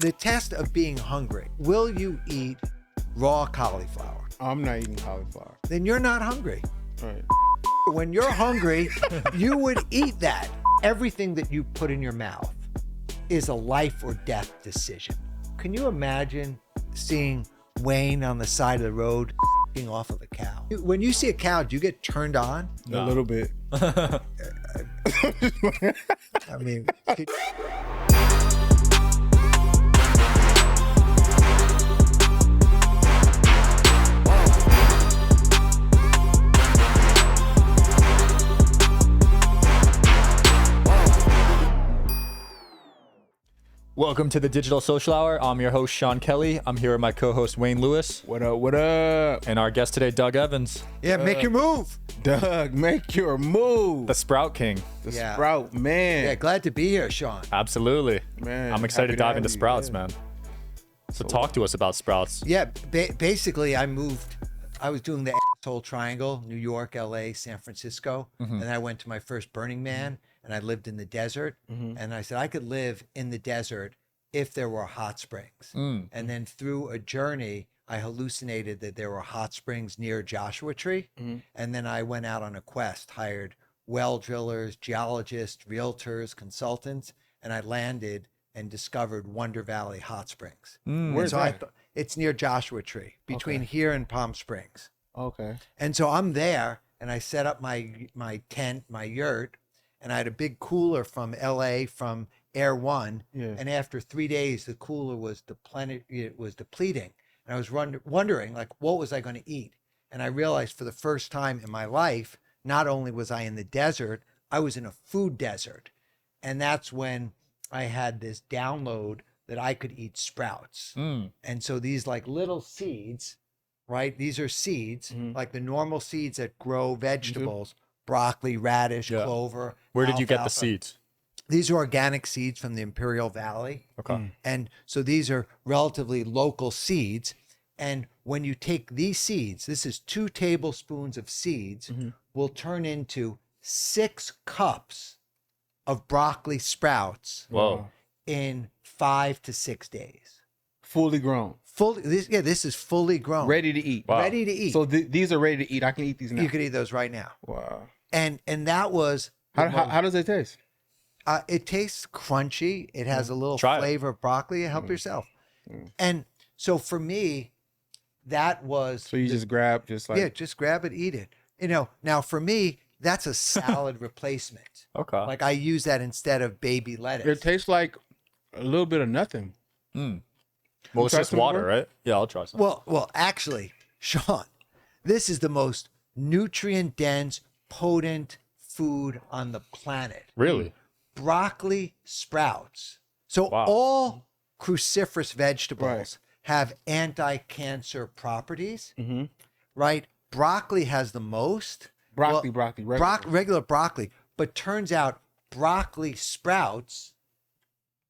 The test of being hungry. Will you eat raw cauliflower? I'm not eating cauliflower. Then you're not hungry. Right. When you're hungry, you would eat that. Everything that you put in your mouth is a life or death decision. Can you imagine seeing Wayne on the side of the road off of a cow? When you see a cow, do you get turned on? A little bit. I mean, Welcome to the Digital Social Hour. I'm your host, Sean Kelly. I'm here with my co-host, Wayne Lewis. What up, what up? And our guest today, Doug Evans. yeah, make your move. Doug, make your move. The Sprout King. The Yeah. Sprout, man. Yeah, glad to be here, Sean. Absolutely. Man, I'm excited happy to dive have into you, Sprouts, yeah. man. So talk to us about Sprouts. Yeah, basically, I was doing the asshole triangle, New York, LA, San Francisco. And I went to my first Burning Man, and I lived in the desert. And I said, I could live in the desert if there were hot springs. And then through a journey, I hallucinated that there were hot springs near Joshua Tree. And then I went out on a quest, hired well drillers, geologists, realtors, consultants, and I landed and discovered Wonder Valley Hot Springs. Where's so that? It's near Joshua Tree, between here and Palm Springs. Okay. And so I'm there, and I set up my tent, my yurt, and I had a big cooler from LA from Air One. Yeah. And after 3 days, the cooler was depleting. And I was wondering, like, what was I going to eat? And I realized for the first time in my life, not only was I in the desert, I was in a food desert. And that's when I had this download that I could eat sprouts. And so these like little seeds, right? These are seeds, like the normal seeds that grow vegetables, broccoli, radish, clover. Where did you get the alfalfa. seeds? These are organic seeds from the Imperial Valley. Okay. And so these are relatively local seeds. And when you take these seeds, this is 2 tablespoons of seeds, will turn into 6 cups of broccoli sprouts Whoa. in 5 to 6 days. Fully grown. This is fully grown. Ready to eat. Wow. Ready to eat. So these are ready to eat. I can eat these now. You could eat those right now. Wow. And that was the How does it taste? it tastes crunchy. It has a little Try it. flavor of broccoli. Help yourself. And so for me, that was So you just grab, just like. just grab it, eat it. Now for me, that's a salad replacement. Okay. Like I use that instead of baby lettuce. It tastes like a little bit of nothing. Well, it's try just some water, more? right? Yeah, I'll try some. Well, actually, Sean, this is the most nutrient dense, potent food on the planet. Really? Broccoli sprouts. So Wow. all cruciferous vegetables have anti-cancer properties, right? Broccoli has the most. Broccoli, Well, regular. regular broccoli. But turns out broccoli sprouts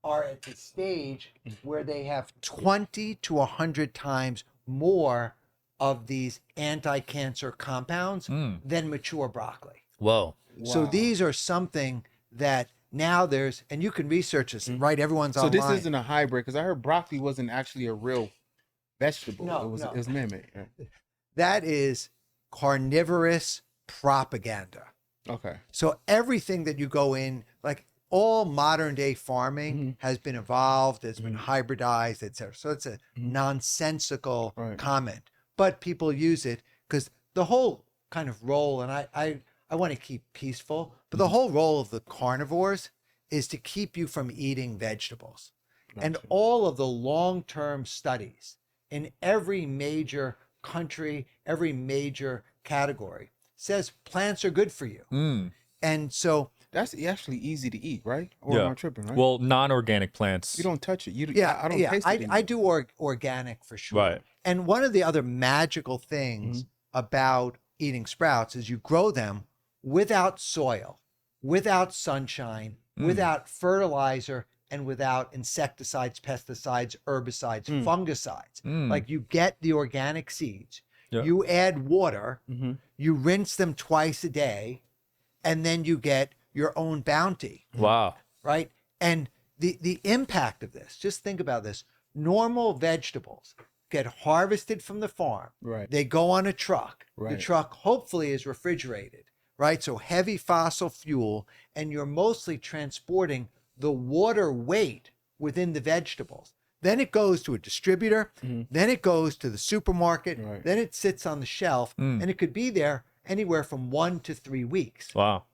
are at the stage where they have 20 to 100 times more of these anti-cancer compounds than mature broccoli. Whoa. So Wow. these are something that now there's, and you can research this, right? Everyone's So online. this isn't a hybrid, because I heard broccoli wasn't actually a real vegetable. No, it no. was man-made. Right? That is carnivorous propaganda. Okay. So everything that you go in, like all modern day farming has been evolved, it's been hybridized, etc. So it's a nonsensical comment, but people use it because the whole kind of role, and I want to keep peaceful, but the whole role of the carnivores is to keep you from eating vegetables. And all of the long-term studies in every major country, every major category says plants are good for you. And so That's actually easy to eat, right? Or Yeah. am I tripping, right? Well, non-organic plants. You don't touch it. yeah, I don't taste it. I do organic for sure. Right. And one of the other magical things about eating sprouts is you grow them without soil, without sunshine, without fertilizer, and without insecticides, pesticides, herbicides, fungicides. Like you get the organic seeds, Yeah. you add water, you rinse them twice a day, and then you get your own bounty, Wow. right? And the impact of this, just think about this. Normal vegetables get harvested from the farm. Right. They go on a truck. Right. The truck hopefully is refrigerated, right? So heavy fossil fuel, and you're mostly transporting the water weight within the vegetables. Then it goes to a distributor, then it goes to the supermarket, Right. then it sits on the shelf, and it could be there anywhere from 1 to 3 weeks. Wow.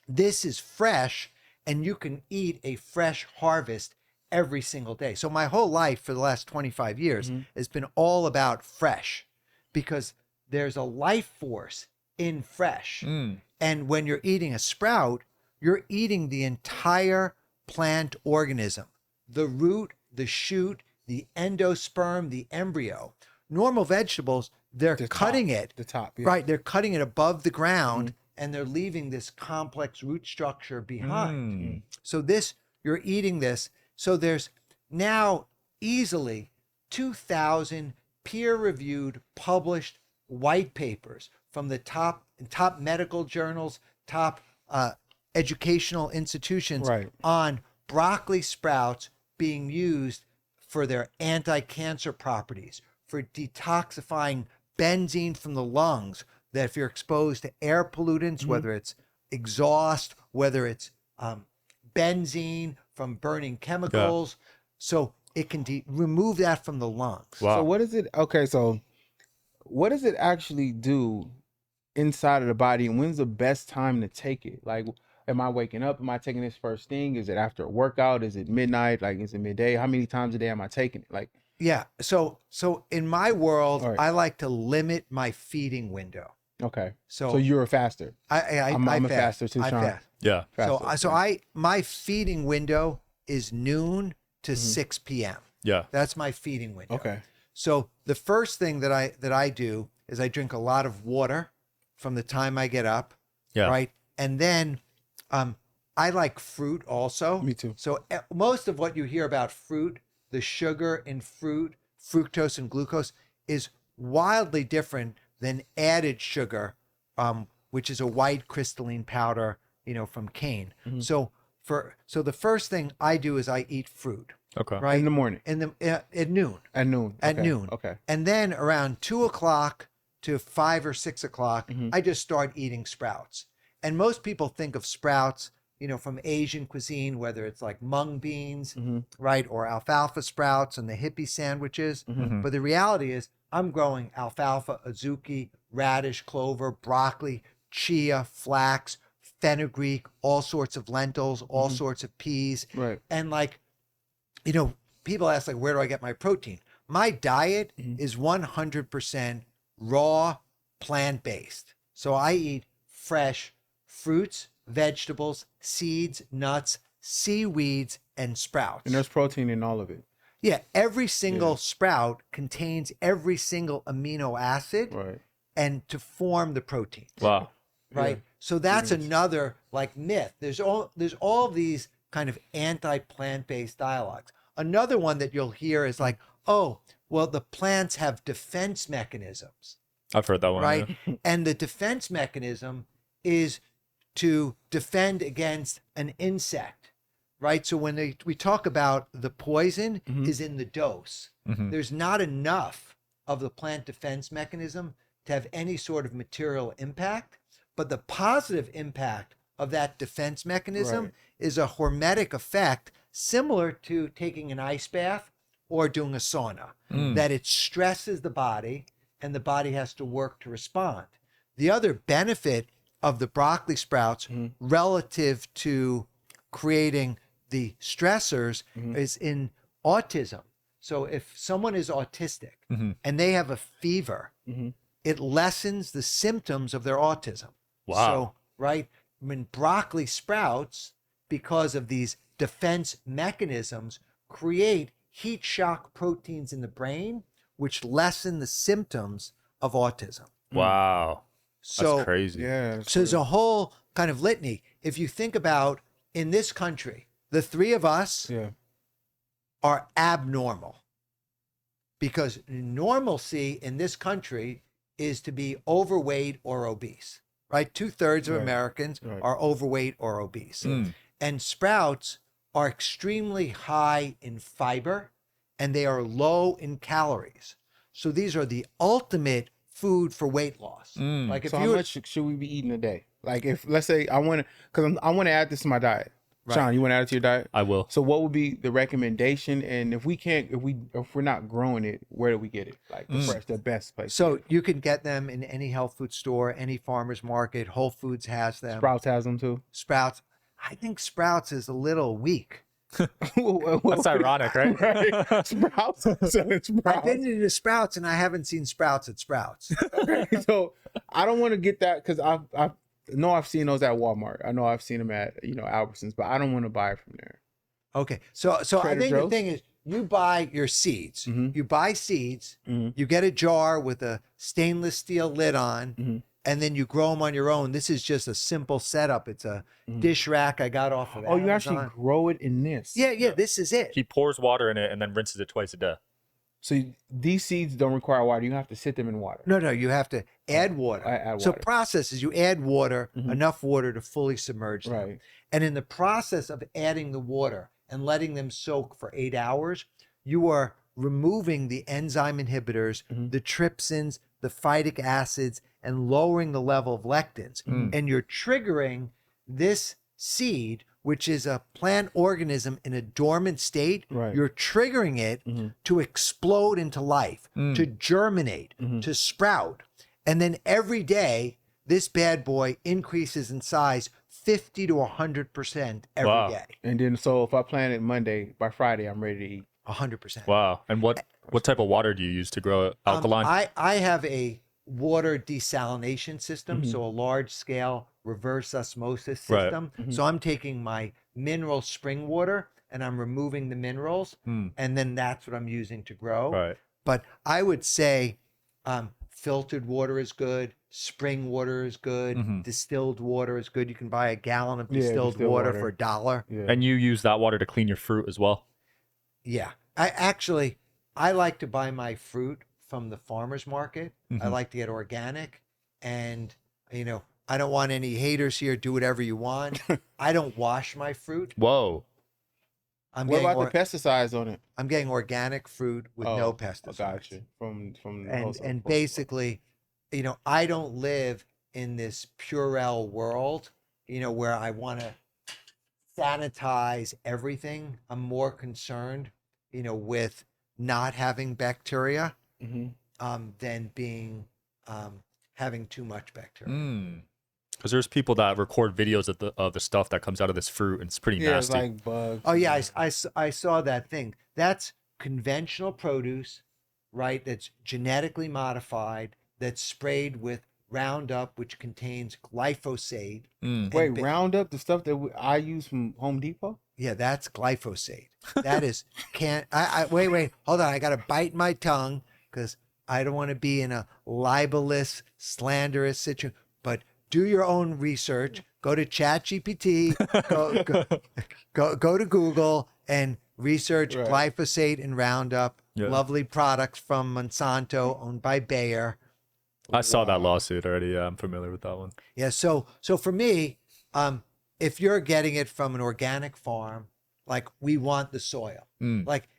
This is fresh, and you can eat a fresh harvest every single day. So my whole life for the last 25 years has been all about fresh, because there's a life force in fresh. And when you're eating a sprout, you're eating the entire plant organism, the root, the shoot, the endosperm, the embryo. Normal vegetables, they're cutting it. The top. Yeah. Right, they're cutting it above the ground, and they're leaving this complex root structure behind. So this, you're eating this. So there's now easily 2,000 peer-reviewed, published white papers from the top medical journals, top educational institutions Right. on broccoli sprouts being used for their anti-cancer properties, for detoxifying benzene from the lungs, that if you're exposed to air pollutants, whether it's exhaust, whether it's benzene from burning chemicals, so it can remove that from the lungs. Wow. So what is it? Okay, so what does it actually do inside of the body, and when's the best time to take it? Like, am I waking up? Am I taking this first thing? Is it after a workout? Is it midnight? Like, is it midday? How many times a day am I taking it? Like, Yeah. So in my world, All right. I like to limit my feeding window. okay, So, so you're a faster. I'm a fast. faster too, I Sean. fast. Yeah. Faster. My feeding window is noon to 6 p.m. Yeah. That's my feeding window. Okay. So the first thing that I do is I drink a lot of water from the time I get up. Yeah. Right. And then I like fruit also. Me too. So most of what you hear about fruit, the sugar in fruit, fructose and glucose, is wildly different than added sugar, which is a white crystalline powder, from cane. So the first thing I do is I eat fruit. Okay. Right. In the morning. At noon. At noon. At Okay. noon. Okay. And then around 2 o'clock to 5 or 6 o'clock, I just start eating sprouts. And most people think of sprouts, from Asian cuisine, whether it's like mung beans, right, or alfalfa sprouts and the hippie sandwiches. But the reality is, I'm growing alfalfa, azuki, radish, clover, broccoli, chia, flax, fenugreek, all sorts of lentils, all sorts of peas. Right. And people ask, where do I get my protein? My diet is 100% raw, plant-based. So I eat fresh fruits, vegetables, seeds, nuts, seaweeds, and sprouts. And there's protein in all of it. Yeah, every single sprout contains every single amino acid Right. and to form the protein. Wow. Right. Yeah. So that's another myth. There's all these kind of anti-plant-based dialogues. Another one that you'll hear is oh, well, the plants have defense mechanisms, I've heard that one. right? Yeah. And the defense mechanism is to defend against an insect, right? So when we talk about the poison is in the dose, there's not enough of the plant defense mechanism to have any sort of material impact. But the positive impact of that defense mechanism is a hormetic effect similar to taking an ice bath or doing a sauna, that it stresses the body and the body has to work to respond. The other benefit of the broccoli sprouts relative to creating the stressors is in autism. So if someone is autistic and they have a fever, it lessens the symptoms of their autism. Wow. So, right, when broccoli sprouts, because of these defense mechanisms, create heat shock proteins in the brain, which lessen the symptoms of autism. Wow. So, That's crazy. Yeah. so there's a whole kind of litany. If you think about in this country, the three of us Yeah. are abnormal, because normalcy in this country is to be overweight or obese, right? 2/3 of Right. Americans Right. are overweight or obese. Mm. And sprouts are extremely high in fiber and they are low in calories. So these are the ultimate food for weight loss. Like if So how you much should we be eating a day? Like if let's say I want to, because I want to add this to my diet. Right. Sean, you want to add it to your diet? I will. So what would be the recommendation? And if we're not growing it, where do we get it? Like the best place. So you can get them in any health food store, any farmer's market. Whole Foods has them. Sprouts has them too. Sprouts. I think Sprouts is a little weak. That's ironic, right? Right. Sprouts. Selling Sprouts. I've been into Sprouts and I haven't seen Sprouts at Sprouts. Okay, so I don't want to get that because I know I've seen those at Walmart. I know I've seen them at Albertsons, but I don't want to buy it from there. Okay. So I Trader think the Joe's? thing is you buy your seeds. Mhm. You buy seeds, Mhm. you get a jar with a stainless steel lid on, Mhm. and then you grow them on your own. This is just a simple setup. It's a dish rack I got off of Oh, you Amazon. actually grow it in this? Yeah, this is it. He pours water in it and then rinses it twice a day. So these seeds don't require water. You have to sit them in water. No, you have to add water. Add So water. process is you add water, Mhm. enough water to fully submerge them. Right. And in the process of adding the water and letting them soak for 8 hours, you are removing the enzyme inhibitors, Mhm. the trypsins, the phytic acids, and lowering the level of lectins. And you're triggering this seed, which is a plant organism in a dormant state. Right. You're triggering it to explode into life, to germinate, to sprout. And then every day, this bad boy increases in size 50 to 100% every Wow. day. And then so if I plant it Monday, by Friday I'm ready to eat. 100%. Wow. And what type of water do you use to grow it? Alkaline? I have a water desalination system, so a large scale reverse osmosis Right. system. So I'm taking my mineral spring water and I'm removing the minerals, and then that's what I'm using to grow. Right. But I would say filtered water is good, spring water is good, distilled water is good. You can buy a gallon of distilled water for $1. Yeah. And you use that water to clean your fruit as well? Yeah. I like to buy my fruit from the farmer's market. I like to get organic, and I don't want any haters here. Do whatever you want. I don't wash my fruit. Whoa. What about the pesticides on it? I'm getting organic fruit with no pesticides. Gotcha. From And basically, I don't live in this Purell world, where I want to sanitize everything. I'm more concerned, with not having bacteria than being having too much bacteria. Because there's people that record videos of the stuff that comes out of this fruit, and it's pretty Yeah, it's nasty. like bugs. Oh yeah, I saw that thing. That's conventional produce, right? That's genetically modified. That's sprayed with Roundup, which contains glyphosate. Wait, Roundup, the stuff that I use from Home Depot? Yeah, that's glyphosate. That is wait, hold on. I got to bite my tongue because I don't want to be in a libelous, slanderous situation. But do your own research. Go to ChatGPT. Go to Google and research glyphosate and Roundup. Yeah. Lovely products from Monsanto, owned by Bayer. I saw that lawsuit already. Yeah, I'm familiar with that one. Yeah. So for me, if you're getting it from an organic farm, like we want the soil. Like,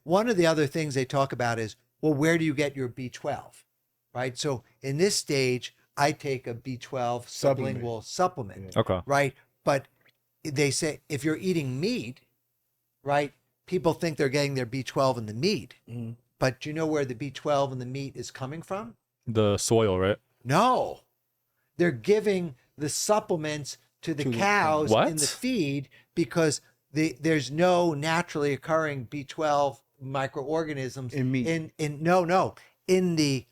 one of the other things they talk about is, well, where do you get your B12? Right. So in this stage, I take a B12 sublingual supplement. Okay. Right. But they say if you're eating meat, right, people think they're getting their B12 in the meat. But do you know where the B12 in the meat is coming from? The soil, right? No. They're giving the supplements to the cows What? in the feed because there's no naturally occurring B12 microorganisms In meat. In the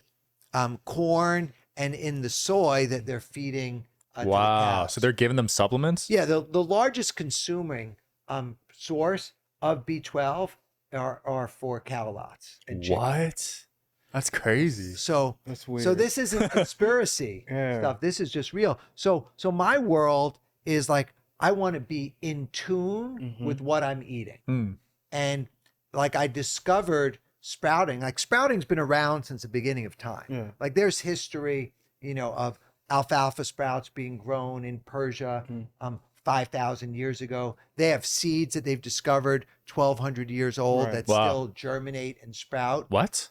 corn and in the soy that they're feeding to the Wow. cows. So they're giving them supplements? Yeah, the largest consuming source of B12 are for cow lots and chickens. What? That's crazy. So That's weird. So this isn't conspiracy stuff. This is just real. So my world is like I want to be in tune with what I'm eating. And like I discovered sprouting. Like sprouting's been around since the beginning of time. Yeah. Like there's history, of alfalfa sprouts being grown in Persia. 5,000 years ago. They have seeds that they've discovered 1,200 years old that still germinate and sprout. What?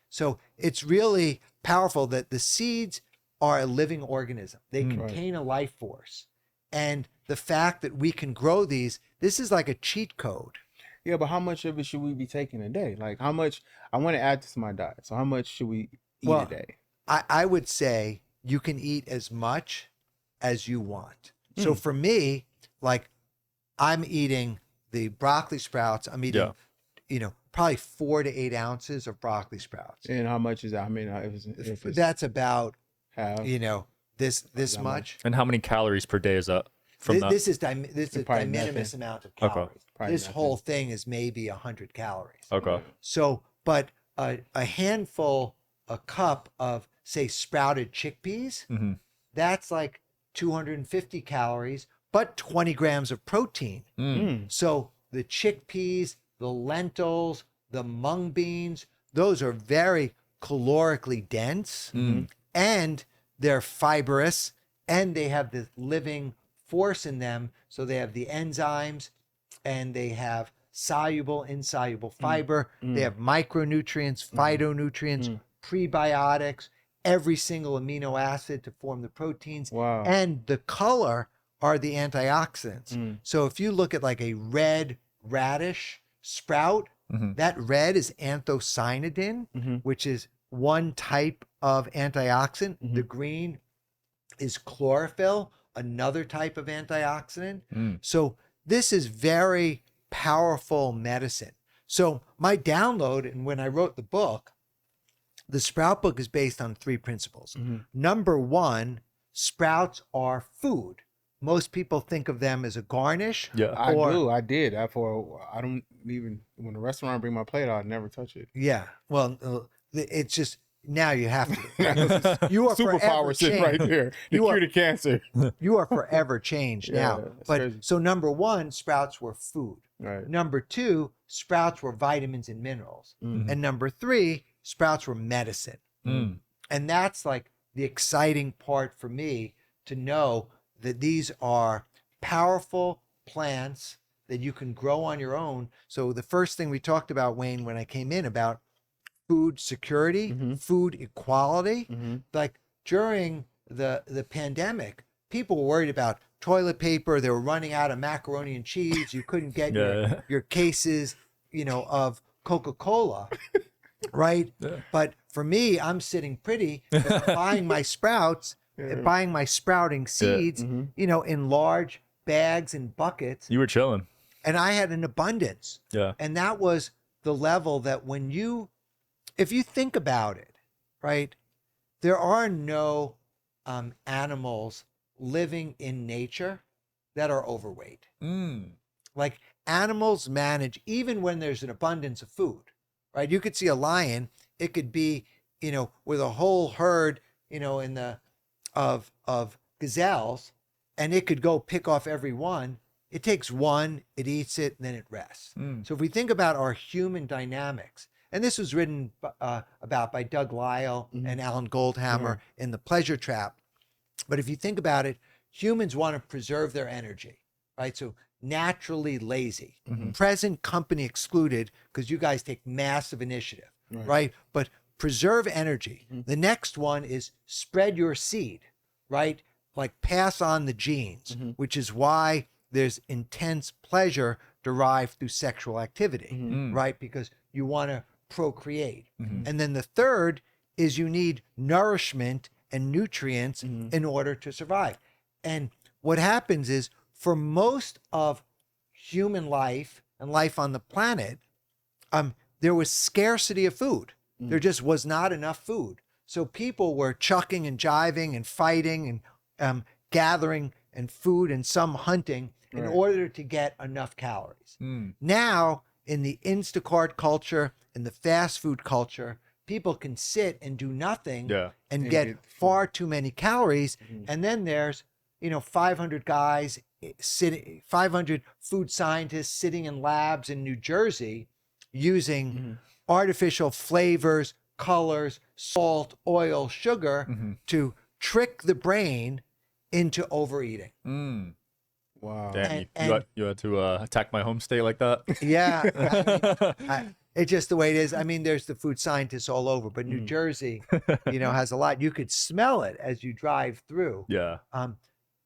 So it's really powerful that the seeds are a living organism. They contain a life force. And the fact that we can grow these, this is like a cheat code. Yeah, but how much of it should we be taking a day? Like how much, I want to add this to my diet. So how much should we eat a day? I would say you can eat as much as you want. So for me, like I'm eating the broccoli sprouts. I'm eating, probably 4 to 8 ounces of broccoli sprouts. And how much is that? I mean, if it's that's about half, this much. And how many calories per day is that? From This is a de minimis nothing. amount of calories. Probably This nothing. whole thing is maybe 100 calories. Okay. So, but a handful, a cup of say sprouted chickpeas, that's like 250 calories, but 20 grams of protein. So the chickpeas, the lentils, the mung beans, those are very calorically dense and they're fibrous and they have this living force in them. So they have the enzymes and they have soluble, insoluble fiber. They have micronutrients, phytonutrients, prebiotics, every single amino acid to form the proteins. Wow. And the color are the antioxidants. So if you look at like a red radish sprout, that red is anthocyanidin, which is one type of antioxidant. The green is chlorophyll, another type of antioxidant. So this is very powerful medicine. So my download, and when I wrote the book, the sprout book is based on 3 principles. Number 1, sprouts are food. Most people think of them as a garnish. Yeah. I do. I did. I don't even, when the restaurant bring my plate out, I'd never touch it. Yeah. Well, it's just, now you have to. You are forever Superpower sitting right changed. there. The cure to cancer. You are forever changed now. that's But crazy. so number 1, sprouts were food. Right. Number 2, sprouts were vitamins and minerals. And number 3, sprouts were medicine. And that's like the exciting part for me to know that these are powerful plants that you can grow on your own. So the first thing we talked about, Wayne, when I came in about food security, food equality, like during the pandemic, people were worried about toilet paper. They were running out of macaroni and cheese. You couldn't get your cases, of Coca-Cola, right? But for me, I'm sitting pretty, buying my sprouts, buying my sprouting seeds, in large bags and buckets. You were chilling. And I had an abundance. Yeah. And that was the level that if you think about it, right, there are no animals living in nature that are overweight. Like animals manage, even when there's an abundance of food, right? You could see a lion, it could be, with a whole herd, of gazelles, and it could go pick off every one. It takes one, it eats it, and then it rests. So if we think about our human dynamics, and this was written about by Doug Lyle and Alan Goldhammer in The Pleasure Trap. But if you think about it, humans want to preserve their energy, right? So naturally lazy, present company excluded, because you guys take massive initiative, right? But preserve energy. The next one is spread your seed, right? Like pass on the genes, which is why there's intense pleasure derived through sexual activity, right? Because you want to procreate. And then the third is you need nourishment and nutrients in order to survive. And what happens is for most of human life and life on the planet, there was scarcity of food. There just was not enough food. So people were chucking and jiving and fighting and gathering and food and some hunting in order to get enough calories. Now, in the Instacart culture, in the fast food culture, people can sit and do nothing and get far too many calories. And then there's, 500 guys sitting, 500 food scientists sitting in labs in New Jersey using artificial flavors, colors, salt, oil, sugar to trick the brain into overeating. Wow. Damn, And you had to attack my home state like that. yeah, it's just the way it is. I mean, there's the food scientists all over, but New Jersey, has a lot. You could smell it as you drive through. Yeah.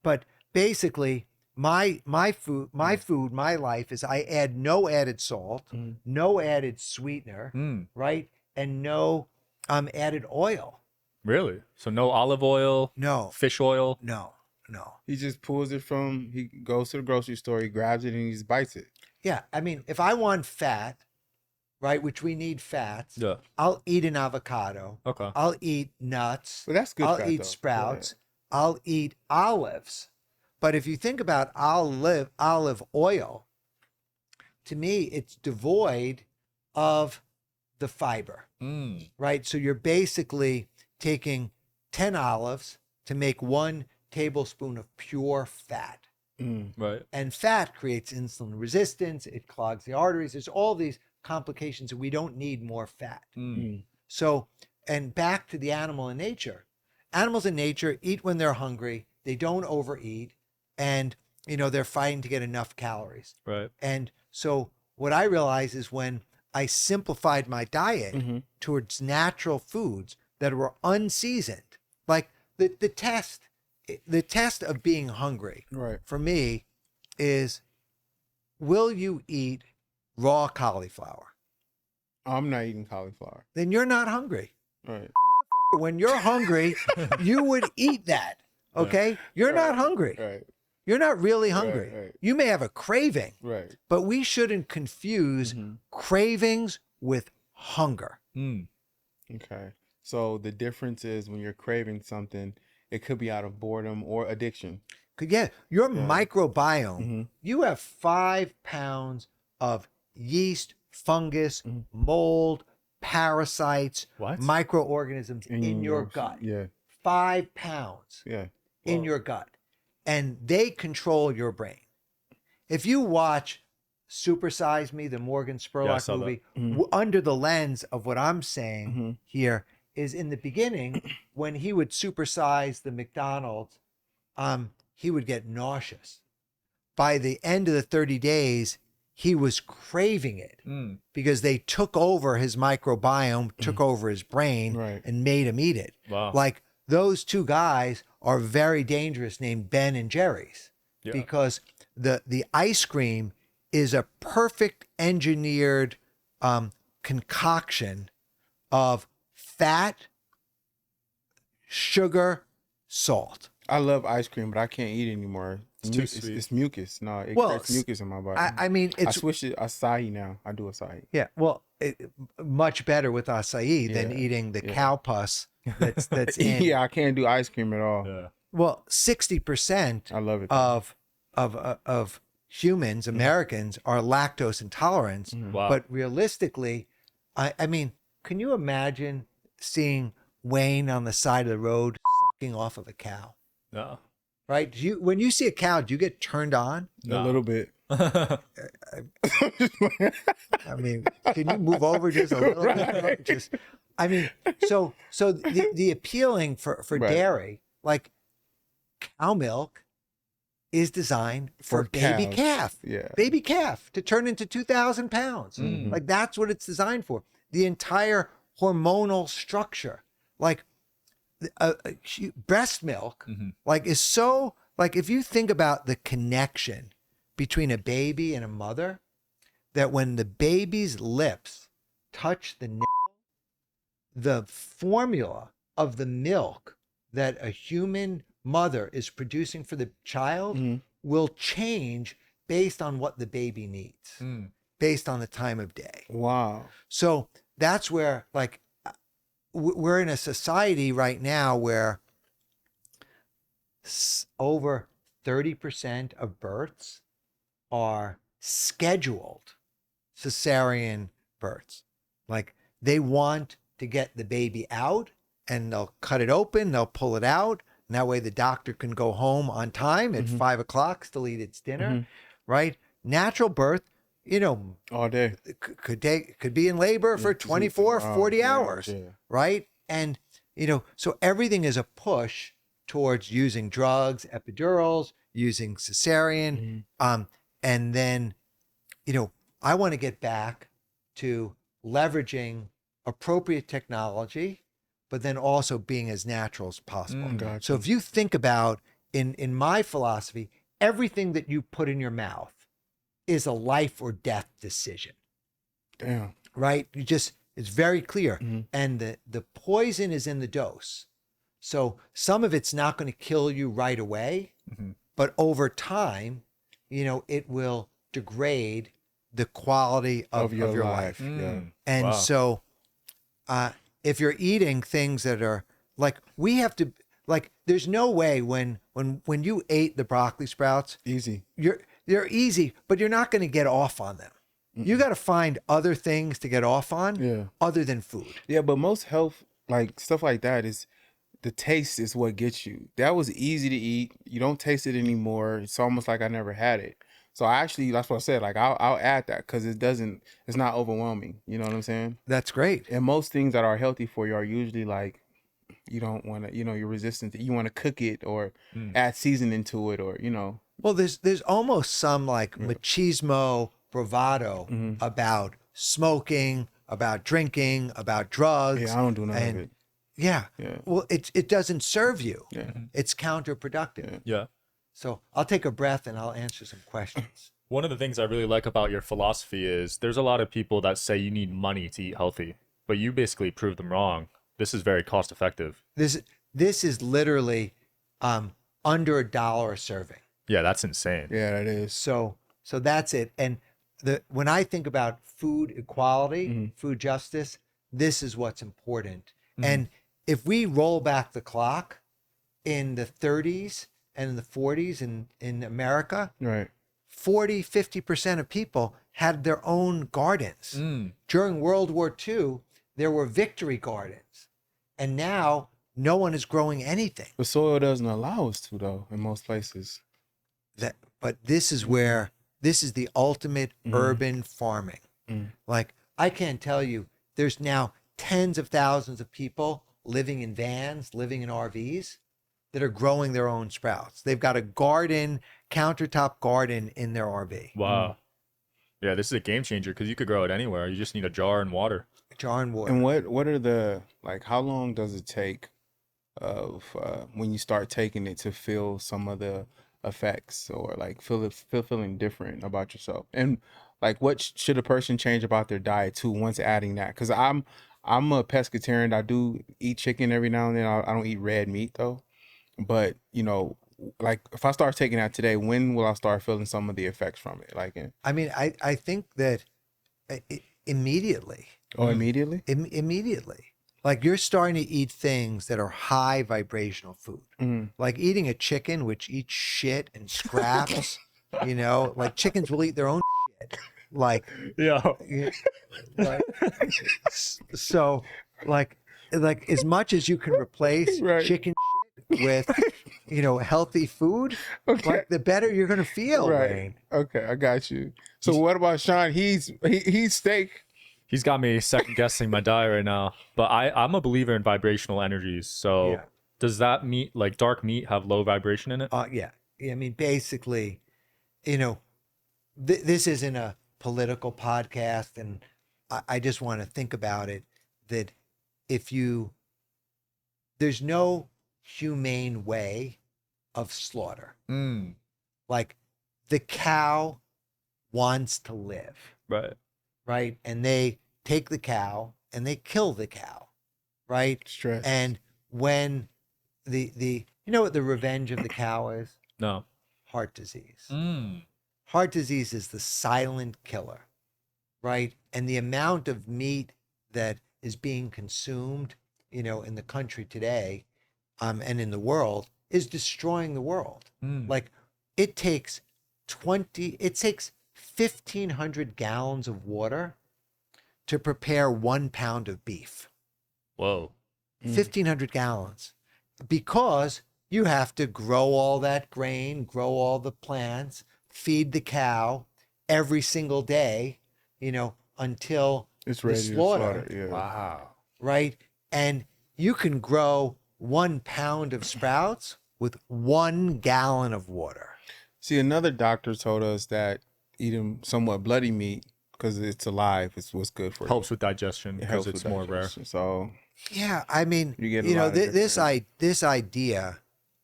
But basically, my life is I add no added salt, no added sweetener, right, and no added oil. Really? So no olive oil, No, fish oil. no. He just pulls it he goes to the grocery store, he grabs it and he just bites it. Yeah, I mean, if I want fat, right, which we need fats, Yeah. I'll eat an avocado. Okay. I'll eat nuts. But that's good I'll fat, eat though. sprouts. I'll eat olives. But if you think about olive oil, to me, it's devoid of the fiber, right? So you're basically taking 10 olives to make 1 tablespoon of pure fat. Right. And fat creates insulin resistance. It clogs the arteries. There's all these complications, and we don't need more fat. So, and back to the animal in nature. Animals in nature eat when they're hungry. They don't overeat, and they're fighting to get enough calories. Right. And so what I realized is when I simplified my diet towards natural foods that were unseasoned, like the test of being hungry, Right. for me is, will you eat raw cauliflower? I'm not eating cauliflower. Then you're not hungry. Right. When you're hungry, you would eat that. Okay? You're not hungry. Right. You're not really hungry. Right. You may have a craving, Right. but we shouldn't confuse cravings with hunger. Okay. So the difference is when you're craving something, it could be out of boredom or addiction. Yeah, your microbiome, you have 5 pounds of yeast, fungus, mold, parasites, What? microorganisms in your gut. Yeah. 5 pounds Yeah. in your gut. And they control your brain. If you watch Super Size Me, the Morgan Spurlock saw that. movie, under the lens of what I'm saying here is, in the beginning, when he would supersize the McDonald's, he would get nauseous. By the end of the 30 days, he was craving it because they took over his microbiome, took over his brain, Right. and made him eat it. Wow. Like, those 2 guys are very dangerous, named Ben and Jerry's, because the ice cream is a perfect engineered concoction of fat, sugar, salt. I love ice cream, but I can't eat anymore. It's too sweet. It's mucus. No, it Well, creates mucus in my body. I mean, I it's switched it acai now. I do acai. yeah. Well, much better with acai than Yeah, eating the cow pus that's in. Yeah, I can't do ice cream at all. Yeah. Well, 60% I love it. of humans, Americans, are lactose intolerant. Wow. But realistically, I mean, can you imagine seeing Wayne on the side of the road sucking off of a cow? No. Right? When you see a cow, do you get turned on? A little bit. I mean, can you move over just a little bit? Just, I mean, so the appealing for Right. dairy, like cow milk, is designed for baby cows. calf. Yeah. Baby calf to turn into 2,000 pounds. Like, that's what it's designed for. The entire hormonal structure, like breast milk, like, is so, like, if you think about the connection between a baby and a mother, that when the baby's lips touch the nipple, the formula of the milk that a human mother is producing for the child will change based on what the baby needs, based on the time of day. Wow. So that's where, like, we're in a society right now where over 30% of births are scheduled cesarean births. Like, they want to get the baby out, and they'll cut it open, they'll pull it out, and that way the doctor can go home on time at 5 o'clock, still eat its dinner, right? Natural birth, All day. could be in labor for 24, 40 hours, right? And, so everything is a push towards using drugs, epidurals, using cesarean. And then, I want to get back to leveraging appropriate technology, but then also being as natural as possible. Gotcha. So if you think about in my philosophy, everything that you put in your mouth is a life or death decision. Damn. Right? It's very clear. And the poison is in the dose. So some of it's not going to kill you right away, but over time, it will degrade the quality of your life. And so if you're eating things that are like, we have to, like, there's no way when you ate the broccoli sprouts, they're easy, but you're not going to get off on them. You got to find other things to get off on other than food. Yeah, but most health, like stuff like that, is the taste is what gets you. That was easy to eat. You don't taste it anymore. It's almost like I never had it. So that's what I said. Like I'll add that because it's not overwhelming. You know what I'm saying? That's great. And most things that are healthy for you are usually like, you don't want to, you're resistant to, you want to cook it or add seasoning to it or, Well, there's almost some like machismo bravado about smoking, about drinking, about drugs. Yeah, I don't do none of it. Yeah. Well, it doesn't serve you. Yeah. It's counterproductive. Yeah. So I'll take a breath and I'll answer some questions. One of the things I really like about your philosophy is there's a lot of people that say you need money to eat healthy, but you basically prove them wrong. This is very cost effective. This is literally under $1 a serving. Yeah, that's insane. Yeah, that is. So that's it. And when I think about food equality, food justice, this is what's important. And if we roll back the clock in the 30s and in the 40s in America, Right. 50% of people had their own gardens. During World War II, there were victory gardens. And now no one is growing anything. The soil doesn't allow us to, though, in most places. But this is the ultimate urban farming. Like, I can't tell you, there's now tens of thousands of people living in vans, living in RVs that are growing their own sprouts. They've got a garden, countertop garden in their RV. Wow. Yeah, this is a game changer because you could grow it anywhere. You just need a jar and water. And what are the, like, how long does it take of when you start taking it to feel some of the effects or like feeling different about yourself? And like, what should a person change about their diet too once adding that? Because I'm a pescatarian. I do eat chicken every now and then. I don't eat red meat though. But like if I start taking that today, when will I start feeling some of the effects from it? Like, I mean, I think that immediately. Oh, immediately? Immediately. Like, you're starting to eat things that are high vibrational food. Like eating a chicken, which eats shit and scraps, like chickens will eat their own shit. Like, so like as much as you can replace chicken shit with, healthy food, like the better you're going to feel. Right. Man. Okay. I got you. So what about Sean? He's steak. He's got me second guessing my diet right now, but I'm a believer in vibrational energies. So does that meat, like dark meat, have low vibration in it? Yeah. I mean, basically, this isn't a political podcast, and I just want to think about it, that there's no humane way of slaughter. Like, the cow wants to live. Right. And they take the cow and they kill the cow. Right. Stress. And when you know what the revenge of the cow is? No. Heart disease. Heart disease is the silent killer. Right. And the amount of meat that is being consumed, in the country today, and in the world, is destroying the world. Like, it takes 1,500 gallons of water to prepare 1 pound of beef. Whoa. 1,500 gallons. Because you have to grow all that grain, grow all the plants, feed the cow every single day, until it's ready to slaughter. Yeah. Wow. Right? And you can grow 1 pound of sprouts with 1 gallon of water. See, another doctor told us that eating somewhat bloody meat, because it's alive, it's what's good for Helps you. with digestion It because helps it's with more rare. digestion. So Yeah, I mean, you get a you know, lot of this idea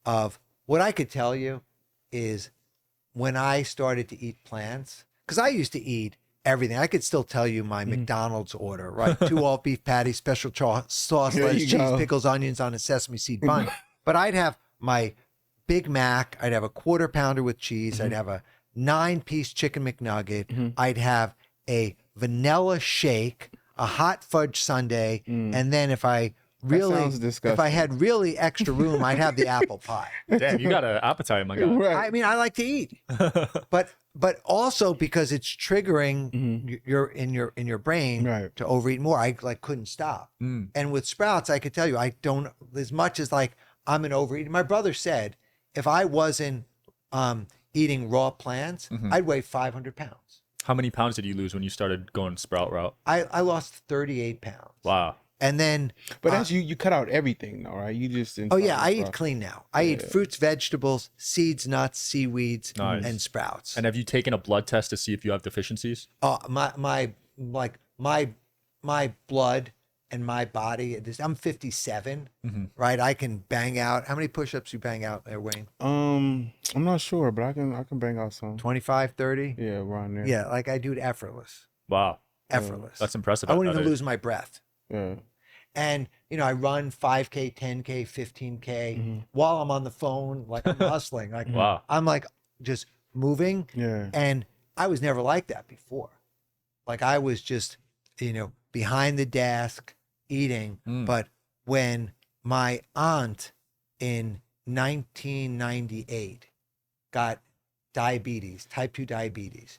of what I could tell you is when I started to eat plants, because I used to eat everything. I could still tell you my McDonald's order, right? 2 all beef patties, special sauce, There lettuce, you cheese, go. pickles, onions on a sesame seed bun. But I'd have my Big Mac, I'd have a quarter pounder with cheese, I'd have a 9-piece chicken McNugget, I'd have a vanilla shake, a hot fudge sundae, and then if I sounds if I disgusting. had really extra room, I'd have the apple pie. Damn, you got an appetite, my guy. right. I mean, I like to eat, but also because it's triggering in your brain Right. to overeat more. I like couldn't stop. And with sprouts, I could tell you, I don't as much as like I'm an overeater. My brother said if I wasn't eating raw plants, I'd weigh 500 pounds. How many pounds did you lose when you started going sprout route? I lost 38 pounds. Wow. And then, But that's you cut out everything though, right? You just oh yeah, I eat clean now. I eat fruits, vegetables, seeds, nuts, seaweeds, Nice. and sprouts. And have you taken a blood test to see if you have deficiencies? My blood and my body. I'm 57, right? I can bang out. How many push-ups you bang out there, Wayne? I'm not sure, but I can bang out some. 25, 30? Yeah, around there. Yeah, like I do it effortless. Wow. Effortless. That's impressive. I at wouldn't that even age. lose my breath. Yeah. And, you know, I run 5K, 10K, 15K while I'm on the phone, like I'm hustling. Like Wow. I'm like just moving. Yeah. And I was never like that before. Like I was just, you know, behind the desk eating. But when my aunt in 1998 got diabetes, type 2 diabetes,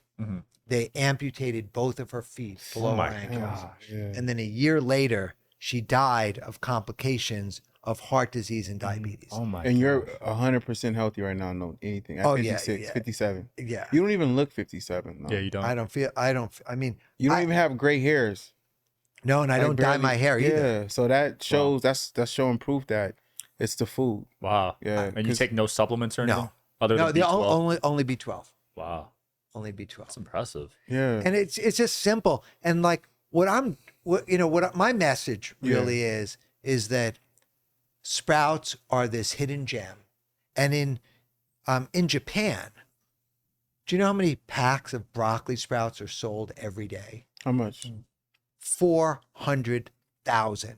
they amputated both of her feet below her ankles. Yeah. And then a year later, she died of complications of heart disease and diabetes. Oh my. And you're 100% healthy right now. No anything. At Oh, yeah, 56, yeah. 57. Yeah. You don't even look 57. No. Yeah, you don't. I mean, You don't even have gray hairs. no, and I Like, don't dye barely- my hair either. Yeah. So that shows that's showing proof that it's the food. Wow. Yeah. And you take no supplements or No. anything? Other No, than the B12? only B12. Wow. Only B12. That's impressive. Yeah. And it's just simple. And like what my message really is that sprouts are this hidden gem. And in Japan, do you know how many packs of broccoli sprouts are sold every day? How much? 400,000.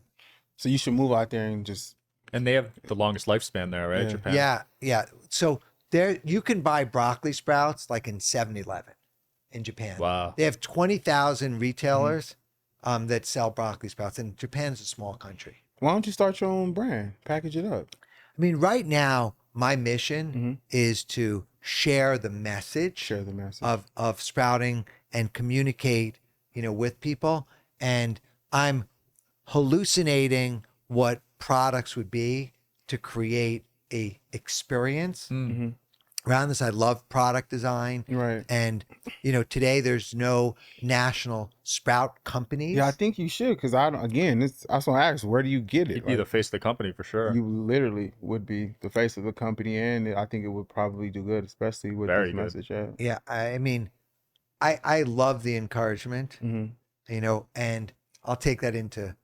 So you should move out there and just And they have the longest lifespan there, right? Yeah. Japan. Yeah. So there you can buy broccoli sprouts like in 7-Eleven in Japan. Wow. They have 20,000 retailers that sell broccoli sprouts, and Japan's a small country. why don't you start your own brand? Package it up. I mean, right now, my mission is to share the message, Share the message. of sprouting and communicate, you know, with people. And I'm hallucinating what products would be to create a experience around this. I love product design. Right. And, you know, today there's no national sprout companies. Yeah, I think you should, because I want to ask, where do you get it? You'd be the Like, face of the company for sure. you literally would be the face of the company, and I think it would probably do good, especially with Very this good. message. Yeah. Yeah. I mean, I love the encouragement, Mm-hmm. you know, and I'll take that into You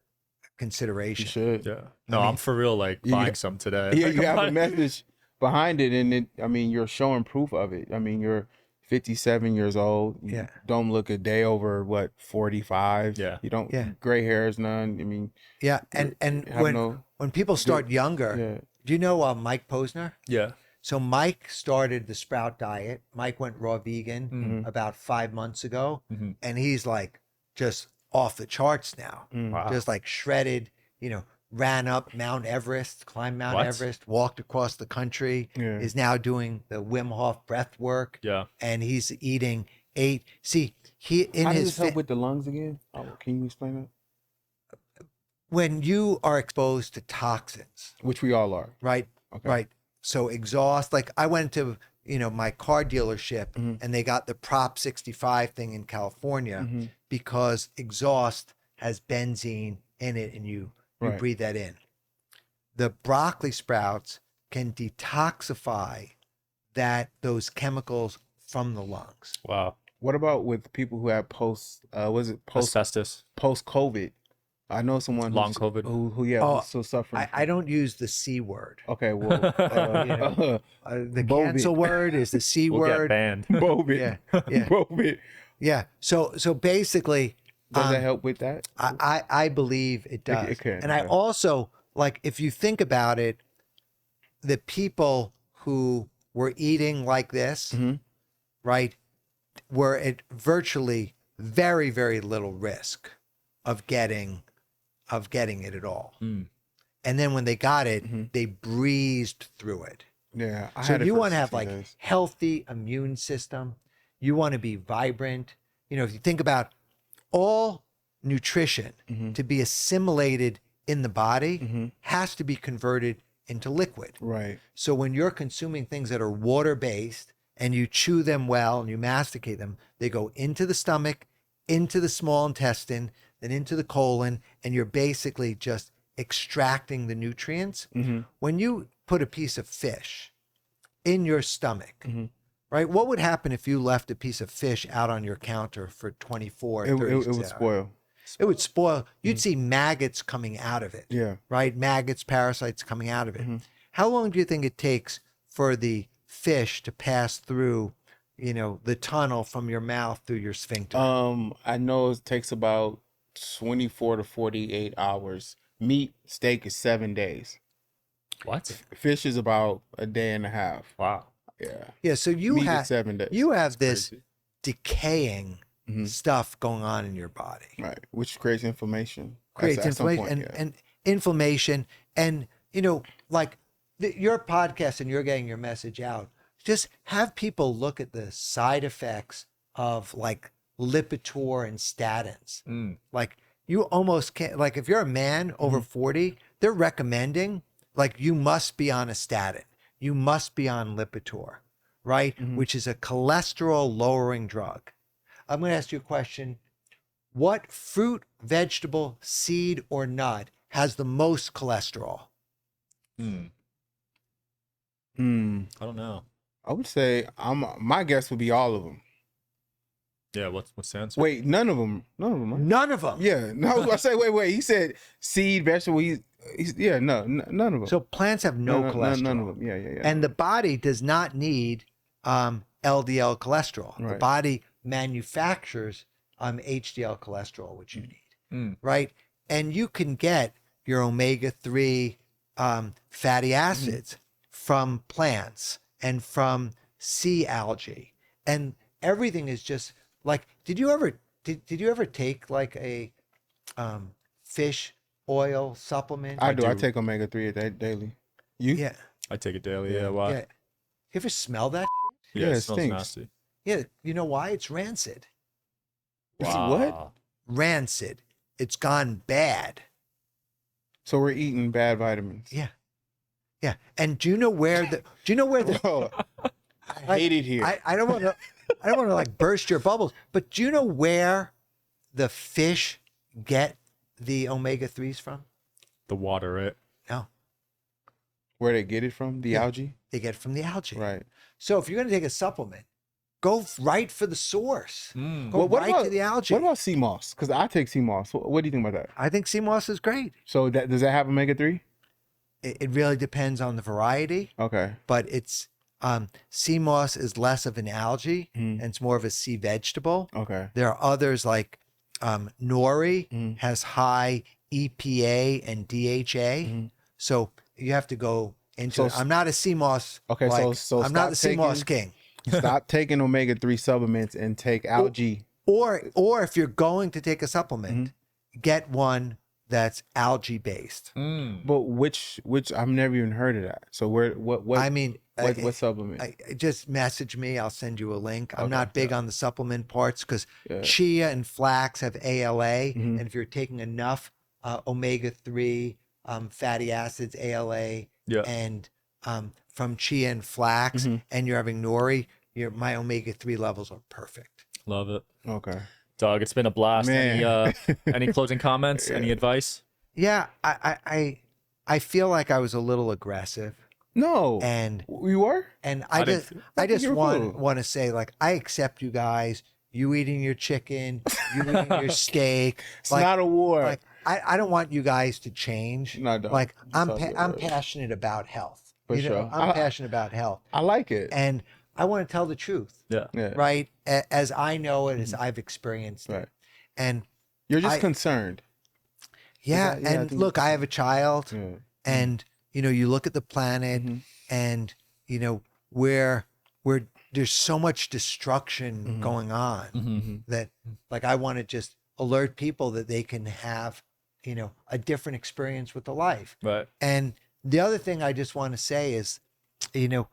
consideration. should. Yeah. No, I'm for real, like you- buying some today. Yeah, Like, you I'm have a buying- message behind it, and you're showing proof of it. I mean, you're 57 years old. You Yeah. don't look a day over 45. Yeah. You don't. Yeah. Gray hairs, none. I mean, Yeah. And have when, no- when people start younger, yeah. do you know Mike Posner? Yeah. So Mike started the Sprout diet. Mike went raw vegan about 5 months ago, and he's like just off the charts now. Wow. Just like shredded, you know, ran up Mount Everest, climbed Mount What? Everest, walked across the country, Yeah. is now doing the Wim Hof breath work, Yeah. and he's eating 8. See, he in How does his this help with the lungs again? Oh, can you explain that? when you are exposed to toxins, Which we all are. right? Okay. Right. So exhaust, like I went to, you know, my car dealership and they got the Prop 65 thing in California because exhaust has benzene in it and you Right. breathe that in. The broccoli sprouts can detoxify those chemicals from the lungs. Wow. What about with people who have post Asbestos. COVID? I know someone Long COVID. who Oh, was still suffering. I don't use the C word. Okay, well, The Bovit. cancel word is the C We'll get word. banned. COVID. Yeah, yeah. COVID. Yeah. So basically, Does that help with that? I believe it does. It can, And I okay. also, like, if you think about it, the people who were eating like this, right, were at virtually very, very little risk of getting it at all. And then when they got it, they breezed through it. Yeah. So you want to have 60 like days. healthy immune system. You want to be vibrant. You know, if you think about all nutrition to be assimilated in the body has to be converted into liquid. Right. So when you're consuming things that are water-based and you chew them well and you masticate them, they go into the stomach, into the small intestine, then into the colon, and you're basically just extracting the nutrients. When you put a piece of fish in your stomach, right? What would happen if you left a piece of fish out on your counter for 24, 36 It would hours? spoil. It would spoil. You'd see maggots coming out of it. Yeah. Right? Maggots, parasites coming out of it. How long do you think it takes for the fish to pass through, you know, the tunnel from your mouth through your sphincter? I know it takes about 24 to 48 hours. Meat, steak is 7 days. What? Fish is about a day and a half. Wow. Yeah. Yeah, so you Meat is have 7 days. you have this crazy. decaying stuff going on in your body. Right. Which creates inflammation. Creates At some inflammation point, yeah. and inflammation, and you know, like your podcast and you're getting your message out. Just have people look at the side effects of like Lipitor and statins. Like you almost can't, like if you're a man over 40, they're recommending like you must be on a statin. You must be on Lipitor, right? Which is a cholesterol lowering drug. I'm going to ask you a question. What fruit, vegetable, seed, or nut has the most cholesterol? I don't know. I would say my guess would be all of them. Yeah, what's the answer? Wait, none of them. None of them. Right? None of them. Yeah. No, I say wait. He said seed, vegetable. He's none of them. So plants have no cholesterol. None of them. Yeah. And the body does not need LDL cholesterol. The Right. body manufactures HDL cholesterol, which you need, right? And you can get your omega-3 fatty acids from plants and from sea algae, and everything is just like. Did you ever take like a fish oil supplement? I do. I take omega-3 daily. You? Yeah. I take it daily. Yeah. Why? Yeah. You ever smell that? Yeah, Yeah, it it smells stinks. nasty. Yeah. You know why? It's rancid. What? Rancid. It's gone bad. So we're eating bad vitamins. Yeah. Yeah. And do you know where the Bro, I hate it here. I don't want to like burst your bubbles, but do you know where the fish get the omega-3s from? The water, right? No. Where they get it from? The algae? They get it from the algae. Right. So if you're going to take a supplement, go right for the source. Go Well, what right about- to the algae. What about sea moss? Because I take sea moss. What do you think about that? I think sea moss is great. So does that have omega-3? It really depends on the variety, Okay. but it's sea moss is less of an algae and it's more of a sea vegetable. Okay. There are others like nori has high EPA and DHA. So you have to go into it. I'm not a sea moss. Okay, so I'm not the stop sea moss king. Stop taking omega-3 supplements and take algae. Or if you're going to take a supplement, get one that's algae based. But which I've never even heard of that. So what I mean, what supplement? just message me. I'll send you a link. I'm not big on the supplement parts because chia and flax have ALA, and if you're taking enough omega-3 fatty acids, ALA, and from chia and flax, and you're having nori, my omega-3 levels are perfect. Love it. Okay. Doug, it's been a blast. Man. Any closing comments? Any advice? Yeah, I feel like I was a little aggressive. No. And you were? And I I didn't- just I think you were cool. want to say, like, I accept you guys. You eating your chicken, you eating your steak. It's not a war. Like I don't want you guys to change. No, don't. Like It's I'm all good, I'm right. passionate about health. For you know, sure. I'm passionate about health, I like it. and I want to tell the truth. Yeah. Yeah. Right, as I know it, as I've experienced Right. it, and You're just I- concerned. yeah, Yeah, I and think look, I have a child, Yeah. and you know, you look at the planet, and you know where there's so much destruction going on that, like, I want to just alert people that they can have, you know, a different experience with the life. Right. And the other thing I just want to say is, you know,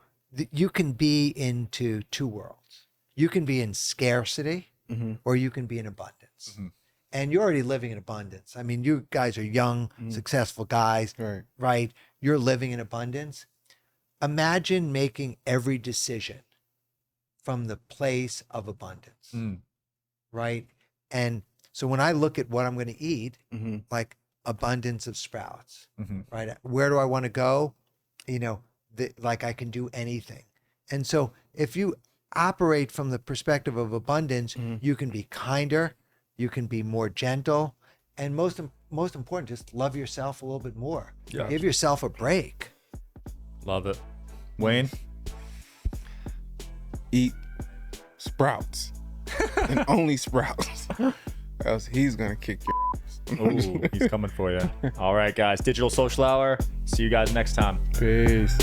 you can be into two worlds. You can be in scarcity, or you can be in abundance. And you're already living in abundance. I mean, you guys are young, successful guys, Right. right? You're living in abundance. Imagine making every decision from the place of abundance, right? And so when I look at what I'm going to eat, like abundance of sprouts, right? Where do I want to go? You know, like I can do anything. And so if you operate from the perspective of abundance, you can be kinder, you can be more gentle, and most important, just love yourself a little bit more. Yeah. Give yourself a break. Love it. Wayne? Eat sprouts. And only sprouts. Else he's going to kick your ass. Ooh, he's coming for you. All right, guys. Digital Social Hour. See you guys next time. Peace.